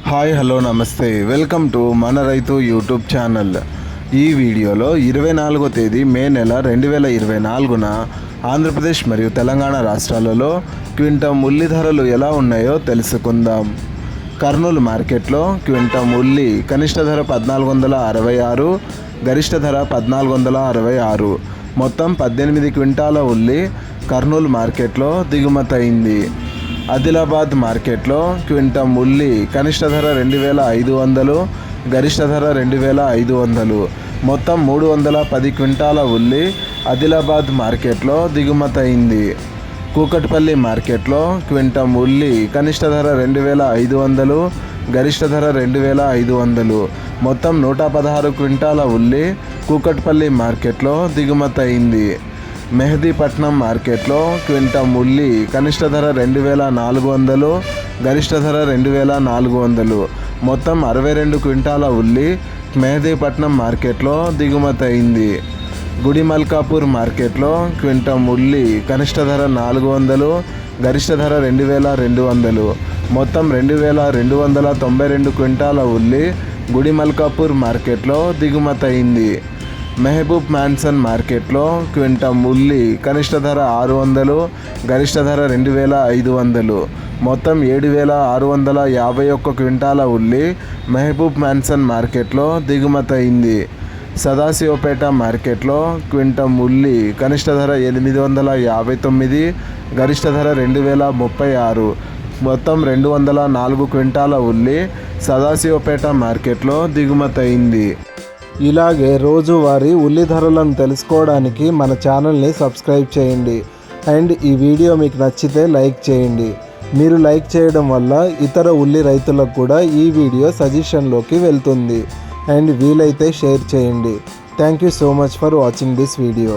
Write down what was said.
Hi hello నమస్తే welcome to మన రైతు యూట్యూబ్ ఛానల్. ఈ వీడియోలో 24వ తేదీ మే నెల 2024న ఆంధ్రప్రదేశ్ మరియు తెలంగాణ రాష్ట్రాలలో క్వింటం ఉల్లి ధరలు ఎలా ఉన్నాయో తెలుసుకుందాం. కర్నూలు మార్కెట్లో క్వింటం ఉల్లి కనిష్ట ధర 1466, గరిష్ట ధర 1466. మొత్తం 18 క్వింటాల ఉల్లి కర్నూలు మార్కెట్లో దిగుమతయింది. ఆదిలాబాద్ మార్కెట్లో క్వింటం ఉల్లి కనిష్ట ధర 2500, గరిష్ట ధర 2500. మొత్తం 310 క్వింటాల ఉల్లి ఆదిలాబాద్ మార్కెట్లో దిగుమతయింది. కూకట్పల్లి మార్కెట్లో క్వింటం ఉల్లి కనిష్ట ధర 2500, గరిష్ట ధర 2500. మొత్తం 116 క్వింటాల ఉల్లి కూకట్పల్లి మార్కెట్లో దిగుమతయింది. మెహదీపట్నం మార్కెట్లో క్వింటం ఉల్లి కనిష్ట ధర 2400, గరిష్ట ధర 2400. మొత్తం 62 క్వింటాల ఉల్లి మెహదీపట్నం మార్కెట్లో దిగుమతయింది. గుడిమల్కాపూర్ మార్కెట్లో క్వింటం ఉల్లి కనిష్ట ధర 400, గరిష్ట ధర 2200. మొత్తం 2292 క్వింటాల ఉల్లి గుడిమల్కాపూర్ మార్కెట్లో దిగుమతయింది. మెహబూబ్ మ్యాన్సన్ మార్కెట్లో క్వింటం ఉల్లి కనిష్ట ధర 600, గరిష్ట ధర 2500. మొత్తం 7651 క్వింటాల ఉల్లి మెహబూబ్ మ్యాన్సన్ మార్కెట్లో దిగుమతయింది. సదాశివపేట మార్కెట్లో క్వింటం ఉల్లి కనిష్ట ధర 859, గరిష్ట ధర 2036. మొత్తం 204 క్వింటాల ఉల్లి సదాశివపేట మార్కెట్లో దిగుమతయింది. ఇలాగే రోజువారీ ఉల్లి ధరలను తెలుసుకోవడానికి మన ఛానల్ని సబ్స్క్రైబ్ చేయండి. అండ్ ఈ వీడియో మీకు నచ్చితే లైక్ చేయండి. మీరు లైక్ చేయడం వల్ల ఇతర ఉల్లి రైతులకు కూడా ఈ వీడియో సజెషన్లోకి వెళ్తుంది. అండ్ వీలైతే షేర్ చేయండి. Thank you so much for watching this video.